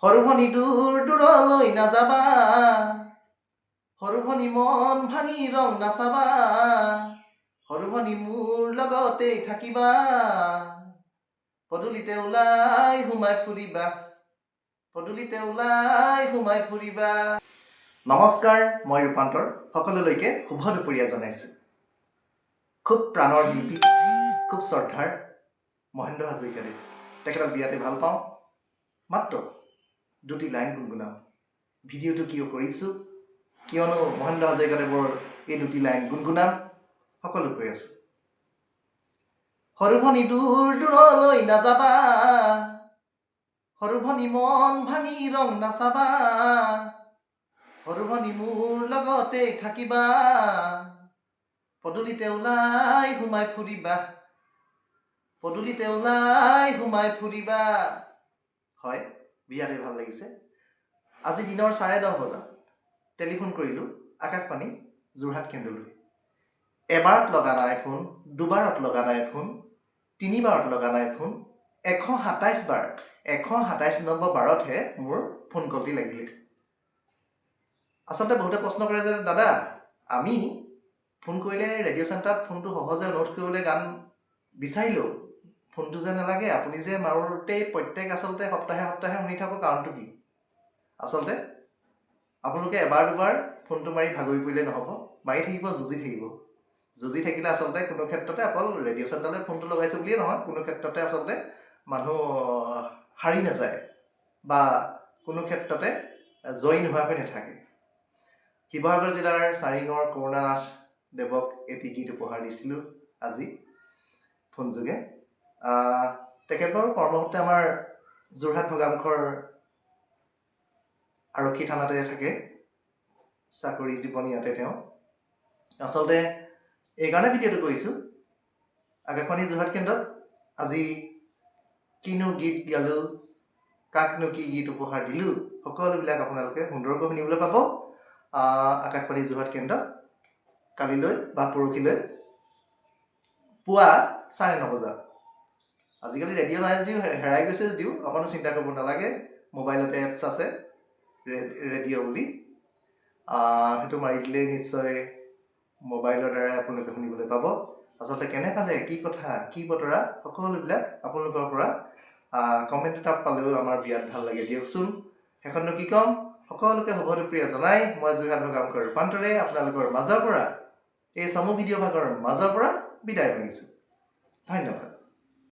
সৰু ভনী দূৰ দূৰলৈ নাযাবা, সৰু ভনী মন ভাঙি ৰং নাচাবা, সৰু ভনী মোৰ লগতেই থাকিবা, পদূলিতে ওলাই সোমাই ফুৰিবা, পদূলিতে ওলাই সোমাই ফুৰিবা। নমস্কাৰ, মই ৰূপান্তৰ সকলোলৈকে শুভ দুপৰীয়া জনাইছোঁ। খুব প্ৰাণৰ শিল্পী, খুব শ্ৰদ্ধাৰ মহেন্দ্ৰ হাজৰিকাদেৱ, তেখেতক বিৰাটে ভাল পাওঁ। মাত্ৰ দুটি লাইন গুণগুণাম। ভিডিঅ'টো কিয় কৰিছোঁ, কিয়নো মহেন্দ্ৰ হাজৰিকাদেৱৰ এই দুটি লাইন গুণগুণাম, সকলো কৈ আছোঁ। সৰু ভনী দূৰ দূৰলৈ নাযাবা, সৰু ভনী মন ভাঙি ৰং নাচাবা, সৰু ভনী মোৰ লগতেই থাকিবা, পদূলিতে ওলাই সোমাই ফুৰিবা, পদূলিতে ওলাই সোমাই ফুৰিবা। হয়, বিৰাটে ভাল লাগিছে। আজি দিনৰ 10:30 বজাত টেলিফোন কৰিলোঁ আকাশবাণী যোৰহাট কেন্দ্ৰলৈ। এবাৰত লগা নাই ফোন, দুবাৰত লগা নাই ফোন, তিনিবাৰত লগা নাই ফোন, 127 বাৰ, 127 নম্বৰ বাৰতহে মোৰ ফোন কলটি লাগিলে। আচলতে বহুতে প্ৰশ্ন কৰে যে দাদা, আমি ফোন কৰিলে ৰেডিঅ' চেণ্টাৰত ফোনটো সহজে অনুৰোধ কৰিবলৈ গান বিচাৰিলেও ফোনটো যে নালাগে, আপুনি যে মাৰোতেই প্ৰত্যেক আচলতে সপ্তাহে সপ্তাহে শুনি থাকক, কাৰণটো কি? আচলতে আপোনালোকে এবাৰ দুবাৰ ফোনটো মাৰি ভাগৰি পৰিলে নহ'ব, মাৰি থাকিব, যুঁজি থাকিব। যুঁজি থাকিলে আচলতে কোনো ক্ষেত্ৰতে অকল ৰেডিঅ' চেণ্টাৰলৈ ফোনটো লগাইছোঁ বুলিয়ে নহয়, কোনো ক্ষেত্ৰতে আচলতে মানুহ হাৰি নাযায় বা কোনো ক্ষেত্ৰতে জয়ী নোহোৱাকৈ নাথাকে। শিৱসাগৰ জিলাৰ চাৰিঙৰ কৰুণানাথ দেৱক এটি গীত উপহাৰ দিছিলোঁ আজি ফোনযোগে। তেখেতৰ কৰ্মসূত্ৰে আমাৰ যোৰহাট ভগামুখৰ আৰক্ষী থানাতে থাকে, চাকৰি জীৱন ইয়াতে তেওঁ। আচলতে এইকাৰণে ভিডিঅ'টো কৰিছোঁ, আকাশবাণী যোৰহাট কেন্দ্ৰত আজি কিনো গীত গালোঁ, কাকনো কি গীত উপহাৰ দিলোঁ, সকলোবিলাক আপোনালোকে সুন্দৰকৈ শুনিবলৈ পাব আকাশবাণী যোৰহাট কেন্দ্ৰত কালিলৈ বা পৰহিলৈ পুৱা 9:30 বজাত। আজিকালি ৰেডিঅ' নাই যদিও, হেৰাই গৈছে যদিও অকণো চিন্তা কৰিব নালাগে, মোবাইলতে এপছ আছে ৰেডিঅ' বুলি, সেইটো মাৰি দিলেই নিশ্চয় মোবাইলৰ দ্বাৰাই আপোনালোকে শুনিবলৈ পাব। আচলতে কেনে পালে, কি কথা, কি বতৰা, সকলোবিলাক আপোনালোকৰ পৰা কমেণ্ট এটা পালেও আমাৰ বিৰাট ভাল লাগে দিয়কচোন। সেইখননো কি ক'ম, সকলোকে শুভ দুপৰীয়া জনাই মই যোৰহাট ভগামুখৰ ৰূপান্তৰে আপোনালোকৰ মাজৰ পৰা, এই চমু ভিডিঅ' ভাগৰ মাজৰ পৰা বিদায় মাগিছোঁ। ধন্যবাদ।